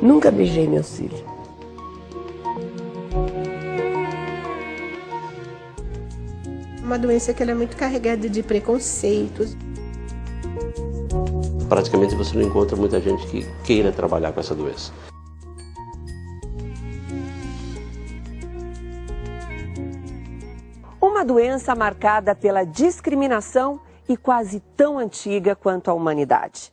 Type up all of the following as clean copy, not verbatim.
Nunca beijei meus filhos. Uma doença que ela é muito carregada de preconceitos. Praticamente você não encontra muita gente que queira trabalhar com essa doença. Uma doença marcada pela discriminação e quase tão antiga quanto a humanidade.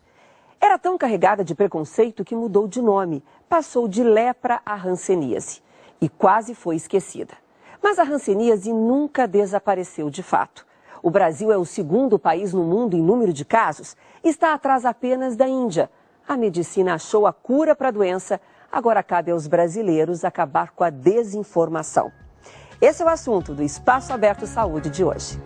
Era tão carregada de preconceito que mudou de nome, passou de lepra a hanseníase e quase foi esquecida. Mas a hanseníase nunca desapareceu de fato. O Brasil é o segundo país no mundo em número de casos, está atrás apenas da Índia. A medicina achou a cura para a doença, agora cabe aos brasileiros acabar com a desinformação. Esse é o assunto do Espaço Aberto Saúde de hoje.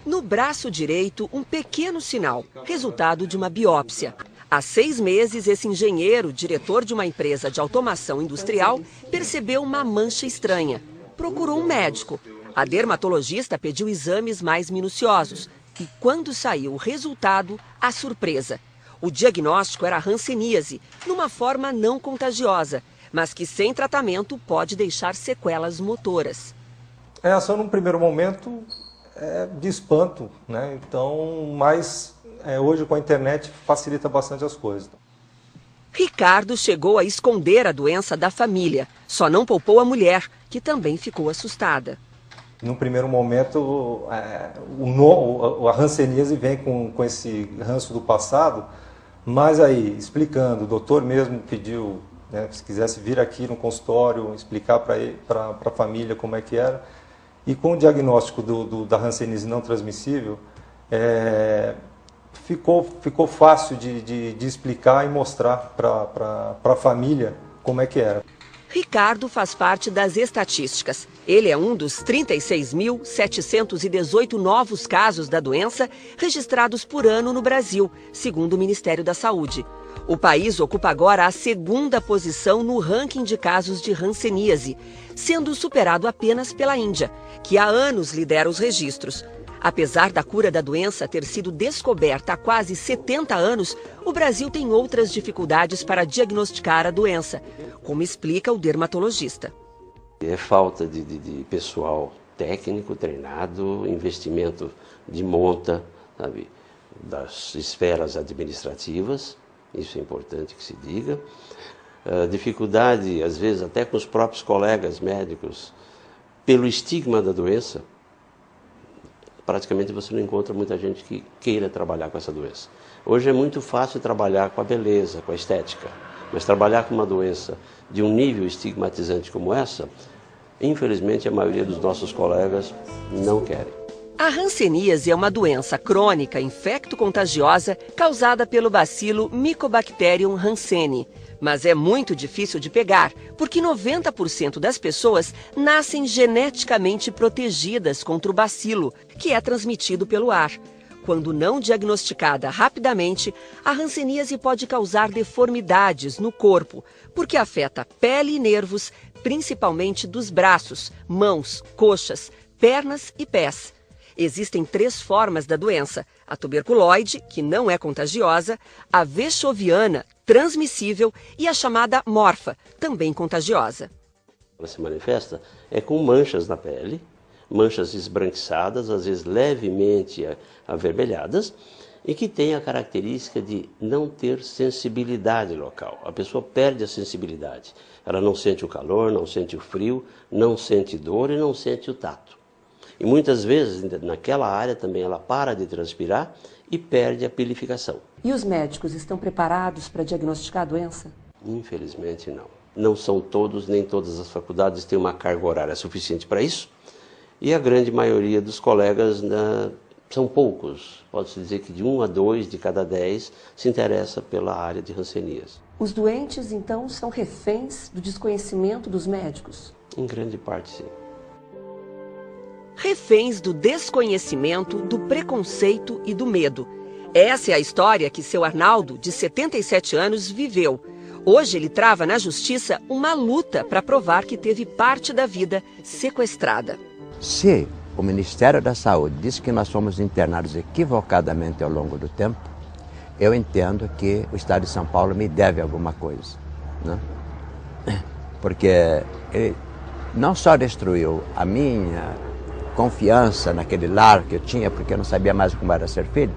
No braço direito, um pequeno sinal, resultado de uma biópsia. Há 6 meses, esse engenheiro, diretor de uma empresa de automação industrial, percebeu uma mancha estranha. Procurou um médico. A dermatologista pediu exames mais minuciosos. E quando saiu o resultado, a surpresa. O diagnóstico era hanseníase, numa forma não contagiosa, mas que sem tratamento pode deixar sequelas motoras. A reação, num primeiro momento, é de espanto, né? Então, mas hoje com a internet facilita bastante as coisas. Ricardo chegou a esconder a doença da família, só não poupou a mulher, que também ficou assustada. No primeiro momento, a hanseníase vem com esse ranço do passado, mas aí, explicando, o doutor mesmo pediu, né, se quisesse vir aqui no consultório, explicar para a família como é que era, e com o diagnóstico da hanseníase não transmissível, ficou fácil de explicar e mostrar para a família como é que era. Ricardo faz parte das estatísticas. Ele é um dos 36.718 novos casos da doença registrados por ano no Brasil, segundo o Ministério da Saúde. O país ocupa agora a 2ª posição no ranking de casos de hanseníase, sendo superado apenas pela Índia, que há anos lidera os registros. Apesar da cura da doença ter sido descoberta há quase 70 anos, o Brasil tem outras dificuldades para diagnosticar a doença, como explica o dermatologista. É falta de pessoal técnico treinado, investimento de monta, sabe, das esferas administrativas, isso é importante que se diga. Dificuldade, às vezes, até com os próprios colegas médicos, pelo estigma da doença. Praticamente você não encontra muita gente que queira trabalhar com essa doença. Hoje é muito fácil trabalhar com a beleza, com a estética, mas trabalhar com uma doença de um nível estigmatizante como essa, infelizmente a maioria dos nossos colegas não querem. A hanseníase é uma doença crônica infecto-contagiosa causada pelo bacilo Mycobacterium hanseníae. Mas é muito difícil de pegar, porque 90% das pessoas nascem geneticamente protegidas contra o bacilo, que é transmitido pelo ar. Quando não diagnosticada rapidamente, a hanseníase pode causar deformidades no corpo, porque afeta pele e nervos, principalmente dos braços, mãos, coxas, pernas e pés. Existem 3 formas da doença: a tuberculoide, que não é contagiosa, a vexoviana, transmissível, e a chamada morfa, também contagiosa. Ela se manifesta com manchas na pele, manchas esbranquiçadas, às vezes levemente avermelhadas, e que tem a característica de não ter sensibilidade local. A pessoa perde a sensibilidade. Ela não sente o calor, não sente o frio, não sente dor e não sente o tato. E muitas vezes, naquela área também, ela para de transpirar e perde a pilificação. E os médicos estão preparados para diagnosticar a doença? Infelizmente, não. Não são todos, nem todas as faculdades têm uma carga horária suficiente para isso. E a grande maioria dos colegas, são poucos. Pode-se dizer que de 1 a 2 de cada 10 se interessa pela área de hanseníase. Os doentes, então, são reféns do desconhecimento dos médicos? Em grande parte, sim. Reféns do desconhecimento, do preconceito e do medo. Essa é a história que seu Arnaldo, de 77 anos, viveu. Hoje ele trava na justiça uma luta para provar que teve parte da vida sequestrada. Se o Ministério da Saúde diz que nós fomos internados equivocadamente ao longo do tempo, eu entendo que o Estado de São Paulo me deve alguma coisa, né? Porque ele não só destruiu a minha confiança naquele lar que eu tinha, porque eu não sabia mais como era ser filho,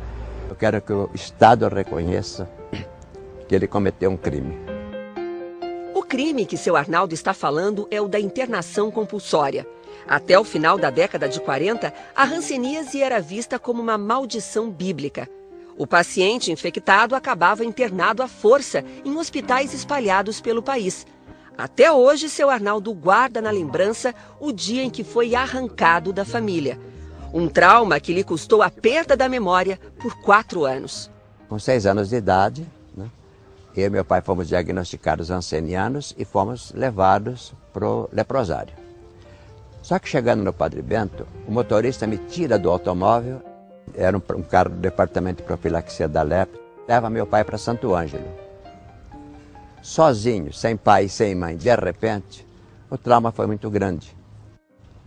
eu quero que o Estado reconheça que ele cometeu um crime. O crime que seu Arnaldo está falando é o da internação compulsória. Até o final da década de 40, a hanseníase era vista como uma maldição bíblica. O paciente infectado acabava internado à força em hospitais espalhados pelo país. Até hoje, seu Arnaldo guarda na lembrança o dia em que foi arrancado da família. Um trauma que lhe custou a perda da memória por 4 anos. Com 6 anos de idade, né, eu e meu pai fomos diagnosticados hansenianos e fomos levados para o leprosário. Só que chegando no Padre Bento, o motorista me tira do automóvel, era um carro do Departamento de Profilaxia da Lepra, leva meu pai para Santo Ângelo. Sozinho, sem pai e sem mãe, de repente, o trauma foi muito grande.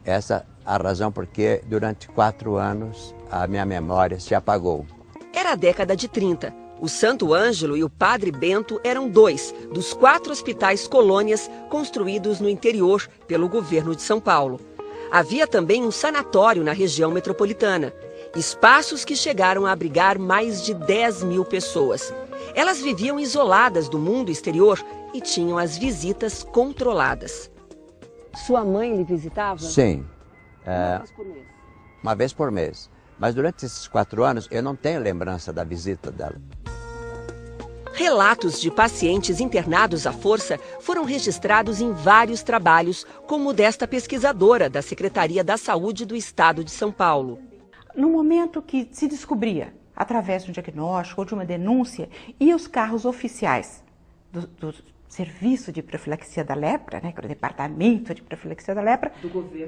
Essa é a razão porque durante 4 anos a minha memória se apagou. Era a década de 30. O Santo Ângelo e o Padre Bento eram 2 dos 4 hospitais colônias construídos no interior pelo governo de São Paulo. Havia também um sanatório na região metropolitana. Espaços que chegaram a abrigar mais de 10 mil pessoas. Elas viviam isoladas do mundo exterior e tinham as visitas controladas. Sua mãe lhe visitava? Sim. Uma vez por mês? Uma vez por mês. Mas durante esses 4 anos eu não tenho lembrança da visita dela. Relatos de pacientes internados à força foram registrados em vários trabalhos, como o desta pesquisadora da Secretaria da Saúde do Estado de São Paulo. No momento que se descobria, através de um diagnóstico ou de uma denúncia, e os carros oficiais do Serviço de Profilaxia da Lepra, né, que era o Departamento de Profilaxia da Lepra,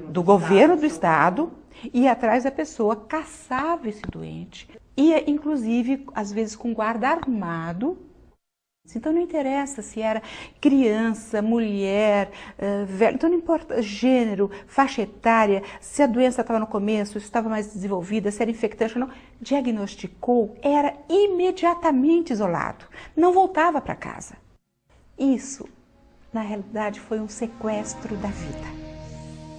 do governo do Estado, ia atrás da pessoa, caçava esse doente, ia inclusive, às vezes, com guarda armado. Então não interessa se era criança, mulher, velho, então não importa gênero, faixa etária, se a doença estava no começo, se estava mais desenvolvida, se era infectante ou não, diagnosticou, era imediatamente isolado, não voltava para casa. Isso, na realidade, foi um sequestro da vida.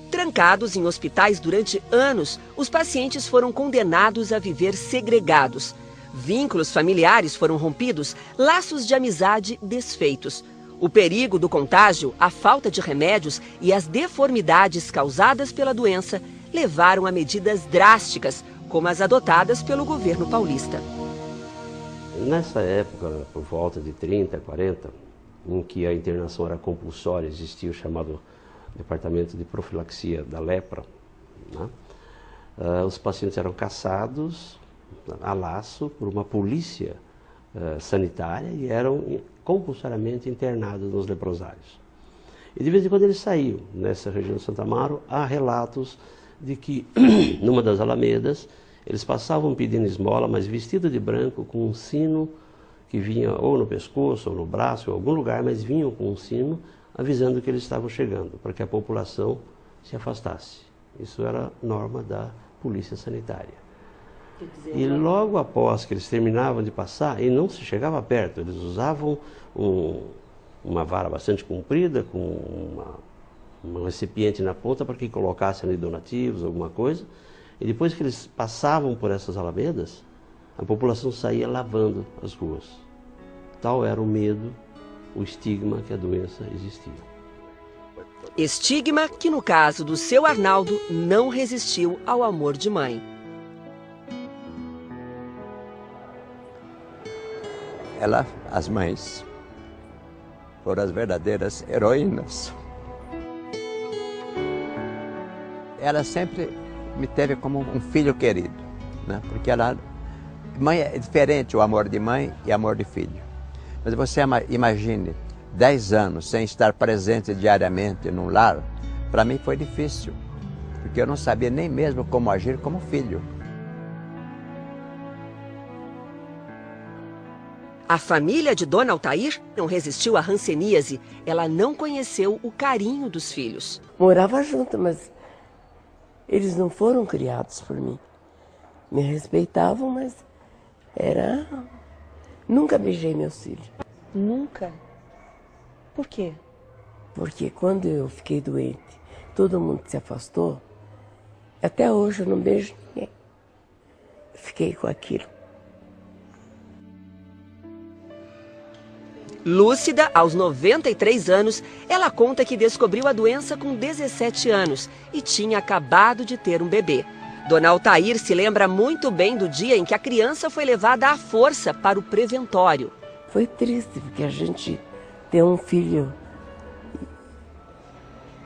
Trancados em hospitais durante anos, os pacientes foram condenados a viver segregados. Vínculos familiares foram rompidos, laços de amizade desfeitos. O perigo do contágio, a falta de remédios e as deformidades causadas pela doença levaram a medidas drásticas, como as adotadas pelo governo paulista. Nessa época, por volta de 30, 40, em que a internação era compulsória, existia o chamado Departamento de Profilaxia da Lepra, né? Os pacientes eram caçados a laço por uma polícia sanitária e eram compulsoriamente internados nos leprosários. E de vez em quando eles saíam. Nessa região de Santa Amaro, há relatos de que, numa das alamedas, eles passavam pedindo esmola, mas vestidos de branco, com um sino que vinha ou no pescoço ou no braço, em algum lugar, mas vinham com um sino avisando que eles estavam chegando, para que a população se afastasse. Isso era norma da polícia sanitária. E logo após que eles terminavam de passar, e não se chegava perto, eles usavam uma vara bastante comprida, com um recipiente na ponta para que colocassem ali donativos, alguma coisa. E depois que eles passavam por essas alamedas, a população saía lavando as ruas. Tal era o medo, o estigma que a doença existia. Estigma que, no caso do seu Arnaldo, não resistiu ao amor de mãe. As mães, foram as verdadeiras heroínas. Ela sempre me teve como um filho querido, né? Porque mãe é diferente o amor de mãe e amor de filho. Mas você imagine 10 anos sem estar presente diariamente num lar, para mim foi difícil, porque eu não sabia nem mesmo como agir como filho. A família de Dona Altair não resistiu à hanseníase. Ela não conheceu o carinho dos filhos. Morava junto, mas Eles não foram criados por mim. Me respeitavam, mas era... Nunca beijei meus filhos. Nunca? Por quê? Porque quando eu fiquei doente, todo mundo se afastou. Até hoje eu não beijo ninguém. Fiquei com aquilo. Lúcida, aos 93 anos, ela conta que descobriu a doença com 17 anos e tinha acabado de ter um bebê. Dona Altair se lembra muito bem do dia em que a criança foi levada à força para o preventório. Foi triste, porque a gente tem um filho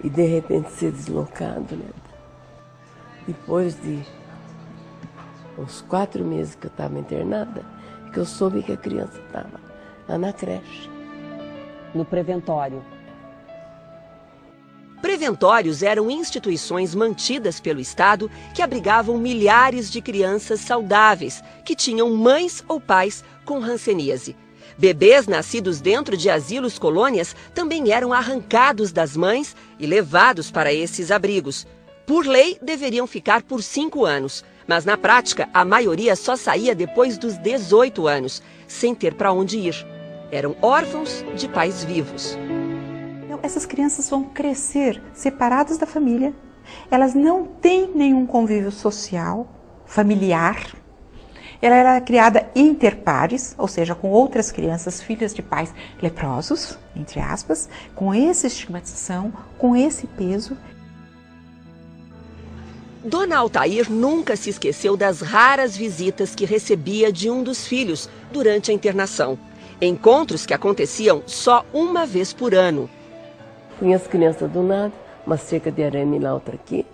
e de repente ser deslocado, né? Depois de uns 4 meses que eu estava internada, que eu soube que a criança estava lá na creche. No preventório. Preventórios eram instituições mantidas pelo Estado que abrigavam milhares de crianças saudáveis que tinham mães ou pais com hanseníase. Bebês nascidos dentro de asilos colônias também eram arrancados das mães e levados para esses abrigos. Por lei, deveriam ficar por 5 anos, mas na prática a maioria só saía depois dos 18 anos, sem ter para onde ir. Eram órfãos de pais vivos. Essas crianças vão crescer separadas da família, elas não têm nenhum convívio social, familiar. Ela era criada interpares, ou seja, com outras crianças, filhas de pais leprosos, entre aspas, com essa estigmatização, com esse peso. Dona Altair nunca se esqueceu das raras visitas que recebia de um dos filhos durante a internação. Encontros que aconteciam só uma vez por ano. Punha as crianças do nada, uma cerca de arame lá, outra aqui.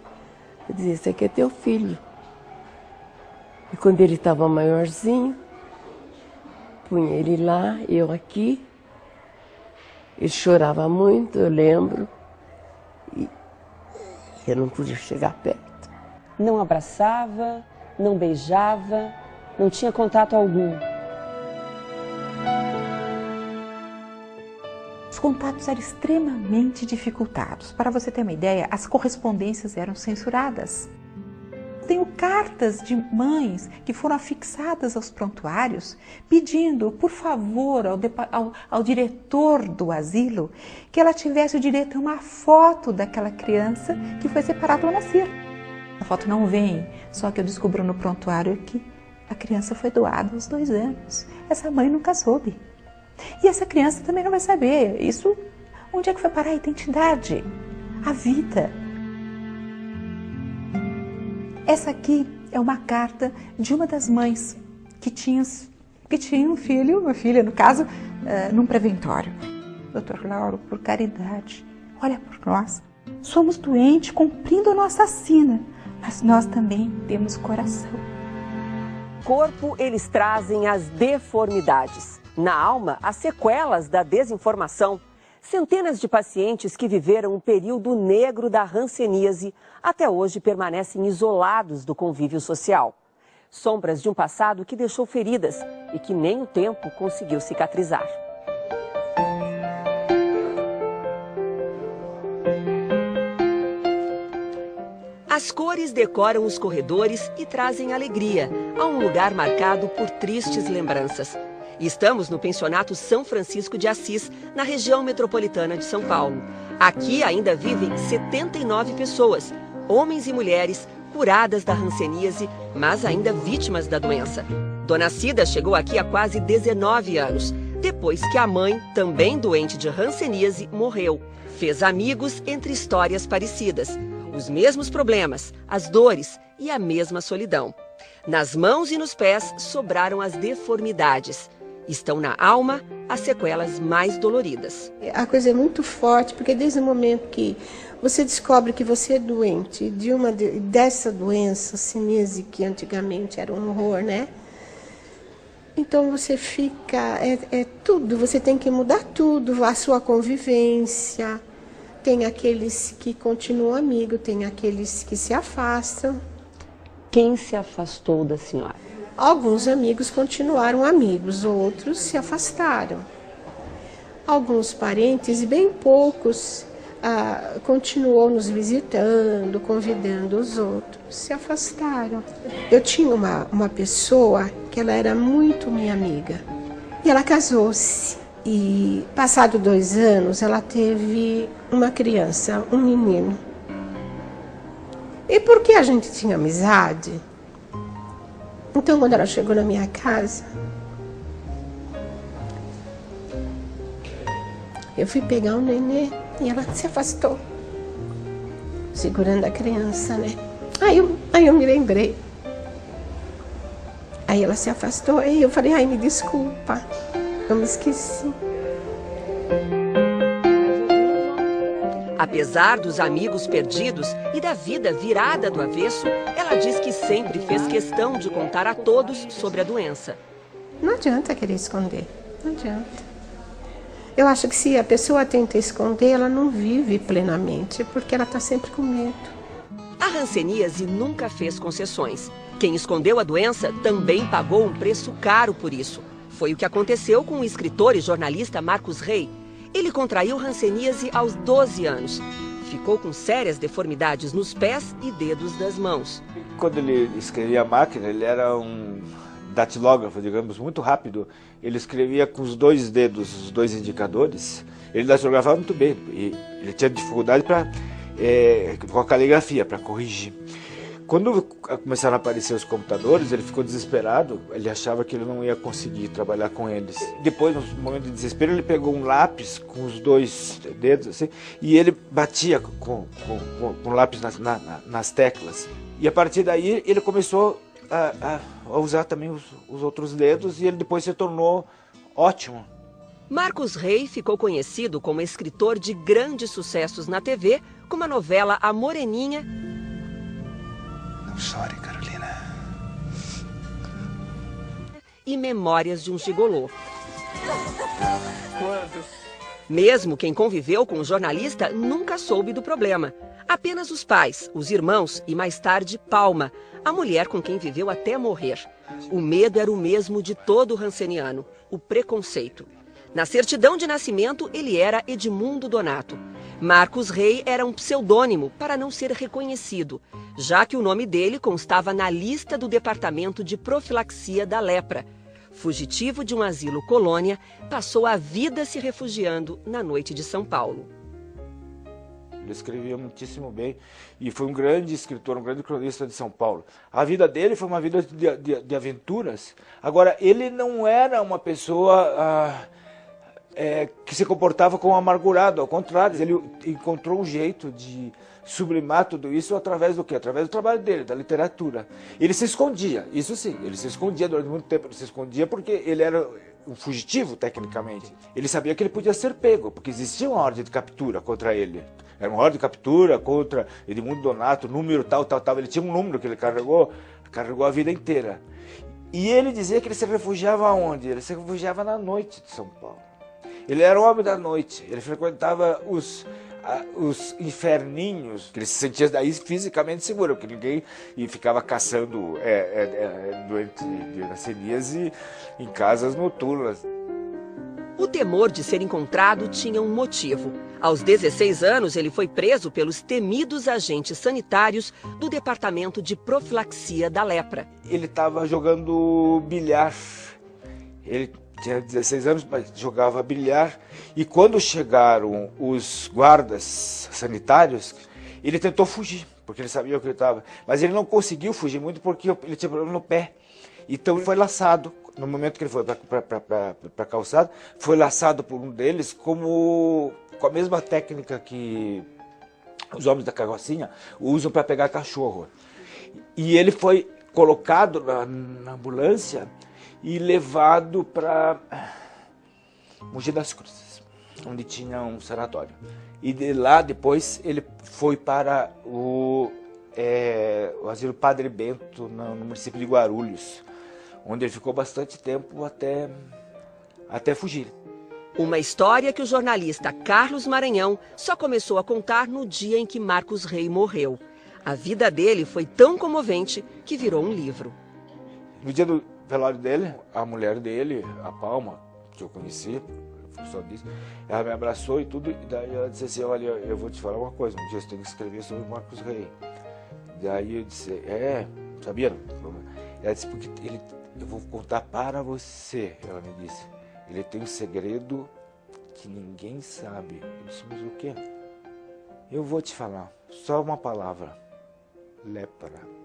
Eu dizia, esse aqui é teu filho. E quando ele estava maiorzinho, punha ele lá, eu aqui. Ele chorava muito, eu lembro. E eu não podia chegar perto. Não abraçava, não beijava, não tinha contato algum. Os contatos eram extremamente dificultados. Para você ter uma ideia, as correspondências eram censuradas. Tenho cartas de mães que foram afixadas aos prontuários pedindo, por favor, ao diretor do asilo que ela tivesse o direito a uma foto daquela criança que foi separada ao nascer. A foto não vem, só que eu descubro no prontuário que a criança foi doada aos 2 anos. Essa mãe nunca soube. E essa criança também não vai saber. Isso, onde é que foi parar a identidade? A vida. Essa aqui é uma carta de uma das mães que tinha um filho, uma filha no caso, num preventório. Doutor Lauro, por caridade, olha por nós. Somos doentes cumprindo a nossa sina, mas nós também temos coração. Corpo, eles trazem as deformidades. Na alma, as sequelas da desinformação. Centenas de pacientes que viveram um período negro da hanseníase até hoje permanecem isolados do convívio social. Sombras de um passado que deixou feridas e que nem o tempo conseguiu cicatrizar. As cores decoram os corredores e trazem alegria a um lugar marcado por tristes lembranças. Estamos no pensionato São Francisco de Assis, na região metropolitana de São Paulo. Aqui ainda vivem 79 pessoas, homens e mulheres, curadas da hanseníase, mas ainda vítimas da doença. Dona Cida chegou aqui há quase 19 anos, depois que a mãe, também doente de hanseníase, morreu. Fez amigos entre histórias parecidas, os mesmos problemas, as dores e a mesma solidão. Nas mãos e nos pés sobraram as deformidades. Estão na alma as sequelas mais doloridas. A coisa é muito forte, porque desde o momento que você descobre que você é doente dessa doença, hanseníase, que antigamente era um horror, né? Então você fica, tudo, você tem que mudar tudo, a sua convivência. Tem aqueles que continuam amigos, tem aqueles que se afastam. Quem se afastou da senhora? Alguns amigos continuaram amigos, outros se afastaram. Alguns parentes, e bem poucos, continuou nos visitando, convidando os outros, se afastaram. Eu tinha uma pessoa que ela era muito minha amiga, e ela casou-se, e passado 2 anos ela teve uma criança, um menino. E porque a gente tinha amizade, então quando ela chegou na minha casa, eu fui pegar o nenê e ela se afastou, segurando a criança, né? Aí eu me lembrei. Aí ela se afastou, aí eu falei, ai, me desculpa, eu me esqueci. Apesar dos amigos perdidos e da vida virada do avesso, ela diz que sempre fez questão de contar a todos sobre a doença. Não adianta querer esconder, não adianta. Eu acho que se a pessoa tenta esconder, ela não vive plenamente, porque ela está sempre com medo. A hanseníase nunca fez concessões. Quem escondeu a doença também pagou um preço caro por isso. Foi o que aconteceu com o escritor e jornalista Marcos Rey. Ele contraiu hanseníase aos 12 anos. Ficou com sérias deformidades nos pés e dedos das mãos. Quando ele escrevia a máquina, ele era um datilógrafo, digamos, muito rápido. Ele escrevia com os 2 dedos, os 2 indicadores. Ele datilografava muito bem. E ele tinha dificuldade com a caligrafia, para corrigir. Quando começaram a aparecer os computadores, ele ficou desesperado. Ele achava que ele não ia conseguir trabalhar com eles. Depois, no momento de desespero, ele pegou um lápis com os 2 dedos assim, e ele batia com lápis nas teclas. E a partir daí, ele começou a usar também os outros dedos, e ele depois se tornou ótimo. Marcos Rey ficou conhecido como escritor de grandes sucessos na TV, como a novela A Moreninha. Não chore, Carolina. E Memórias de um Gigolô. Mesmo quem conviveu com o jornalista nunca soube do problema. Apenas os pais, os irmãos e mais tarde Palma, a mulher com quem viveu até morrer. O medo era o mesmo de todo hanseniano, o preconceito. Na certidão de nascimento, ele era Edmundo Donato. Marcos Rey era um pseudônimo para não ser reconhecido, já que o nome dele constava na lista do Departamento de Profilaxia da Lepra. Fugitivo de um asilo colônia, passou a vida se refugiando na noite de São Paulo. Ele escrevia muitíssimo bem e foi um grande escritor, um grande cronista de São Paulo. A vida dele foi uma vida de aventuras. Agora, ele não era uma pessoa que se comportava como amargurado, ao contrário, ele encontrou um jeito de sublimar tudo isso através do quê? Através do trabalho dele, da literatura. Ele se escondia, isso sim, ele se escondia durante muito tempo, ele se escondia porque ele era um fugitivo, tecnicamente. Ele sabia que ele podia ser pego, porque existia uma ordem de captura contra ele. Era uma ordem de captura contra Edmundo Donato, número tal. Ele tinha um número que ele carregou a vida inteira. E ele dizia que ele se refugiava aonde? Ele se refugiava na noite de São Paulo. Ele era um homem da noite, ele frequentava os inferninhos, que ele se sentia daí fisicamente seguro, porque ninguém ficava caçando doente de hanseníase em casas noturnas. O temor de ser encontrado tinha um motivo. Aos 16 anos, ele foi preso pelos temidos agentes sanitários do Departamento de Profilaxia da Lepra. Ele estava jogando bilhar. Ele tinha 16 anos, mas jogava bilhar. E quando chegaram os guardas sanitários, ele tentou fugir, porque ele sabia o que ele estava. Mas ele não conseguiu fugir muito porque ele tinha problema no pé. Então ele foi laçado. No momento que ele foi para a calçada, foi laçado por um deles com a mesma técnica que os homens da carrocinha usam para pegar cachorro. E ele foi colocado na ambulância e levado para Mogi das Cruzes, onde tinha um sanatório. E de lá depois ele foi para o asilo Padre Bento, no município de Guarulhos, onde ele ficou bastante tempo até fugir. Uma história que o jornalista Carlos Maranhão só começou a contar no dia em que Marcos Rey morreu. A vida dele foi tão comovente que virou um livro. No dia do velório dele, a mulher dele, a Palma, que eu conheci, só disse. Ela me abraçou e tudo, e daí ela disse assim, olha, eu vou te falar uma coisa, um dia você tem que escrever sobre o Marcos Rey. Daí eu disse, sabia? Ela disse, porque eu vou contar para você, ela me disse. Ele tem um segredo que ninguém sabe. Eu disse, mas o quê? Eu vou te falar, só uma palavra. Lepra.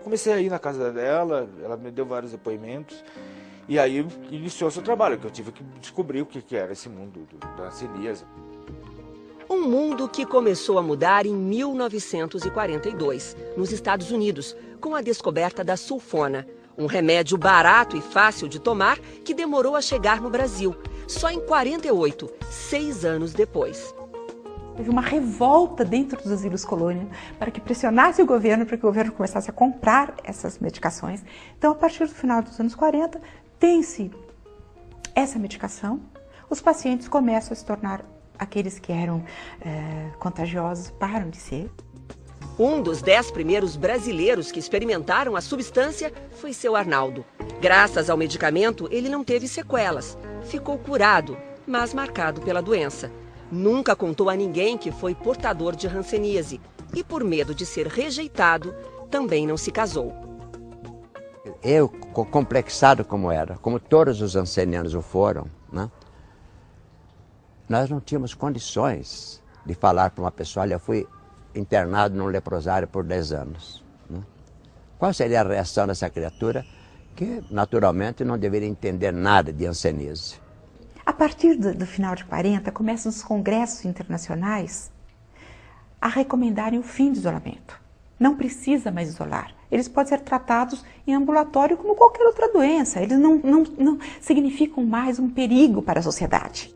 Comecei a ir na casa dela, ela me deu vários depoimentos, e aí iniciou o seu trabalho, que eu tive que descobrir o que era esse mundo da hanseníase. Um mundo que começou a mudar em 1942, nos Estados Unidos, com a descoberta da sulfona, um remédio barato e fácil de tomar que demorou a chegar no Brasil, só em 48, 6 anos depois. Teve uma revolta dentro dos asilos colônia para que pressionasse o governo para que o governo começasse a comprar essas medicações. Então, a partir do final dos anos 40, tem-se essa medicação, os pacientes começam a se tornar aqueles que eram contagiosos, param de ser. Um dos 10 primeiros brasileiros que experimentaram a substância foi seu Arnaldo. Graças ao medicamento, ele não teve sequelas. Ficou curado, mas marcado pela doença. Nunca contou a ninguém que foi portador de hanseníase e, por medo de ser rejeitado, também não se casou. Eu, complexado como era, como todos os hanseníanos o foram, né? Nós não tínhamos condições de falar para uma pessoa, olha, eu fui internado num leprosário por 10 anos. Né? Qual seria a reação dessa criatura que, naturalmente, não deveria entender nada de hanseníase? A partir do final de 40, começam os congressos internacionais a recomendarem o fim do isolamento. Não precisa mais isolar. Eles podem ser tratados em ambulatório como qualquer outra doença. Eles não significam mais um perigo para a sociedade.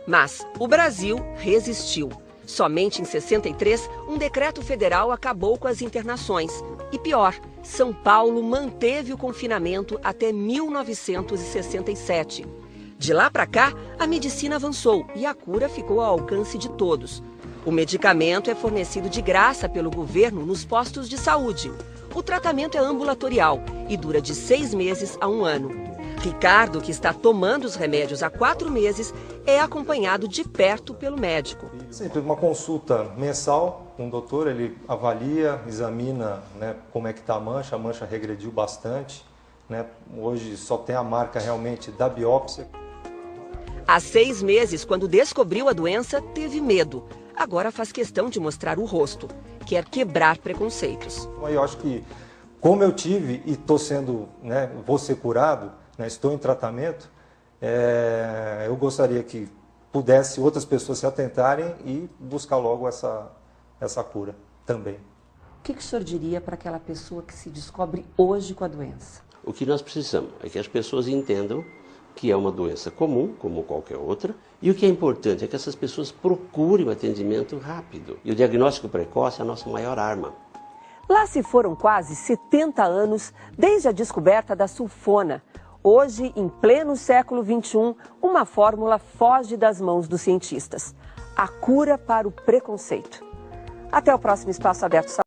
Mas o Brasil resistiu. Somente em 63, um decreto federal acabou com as internações. E pior, São Paulo manteve o confinamento até 1967. De lá para cá, a medicina avançou e a cura ficou ao alcance de todos. O medicamento é fornecido de graça pelo governo nos postos de saúde. O tratamento é ambulatorial e dura de 6 meses a 1 ano. Ricardo, que está tomando os remédios há 4 meses, é acompanhado de perto pelo médico. Sempre uma consulta mensal com o doutor, ele avalia, examina, né, como é que está a mancha regrediu bastante. Né, hoje só tem a marca realmente da biópsia. Há 6 meses, quando descobriu a doença, teve medo. Agora faz questão de mostrar o rosto. Quer quebrar preconceitos. Eu acho que, como eu tive e estou sendo, né, vou ser curado, né, estou em tratamento, eu gostaria que pudesse outras pessoas se atentarem e buscar logo essa cura também. O que o senhor diria para aquela pessoa que se descobre hoje com a doença? O que nós precisamos é que as pessoas entendam que é uma doença comum, como qualquer outra, e o que é importante é que essas pessoas procurem um atendimento rápido. E o diagnóstico precoce é a nossa maior arma. Lá se foram quase 70 anos desde a descoberta da sulfona. Hoje, em pleno século XXI, uma fórmula foge das mãos dos cientistas. A cura para o preconceito. Até o próximo Espaço Aberto.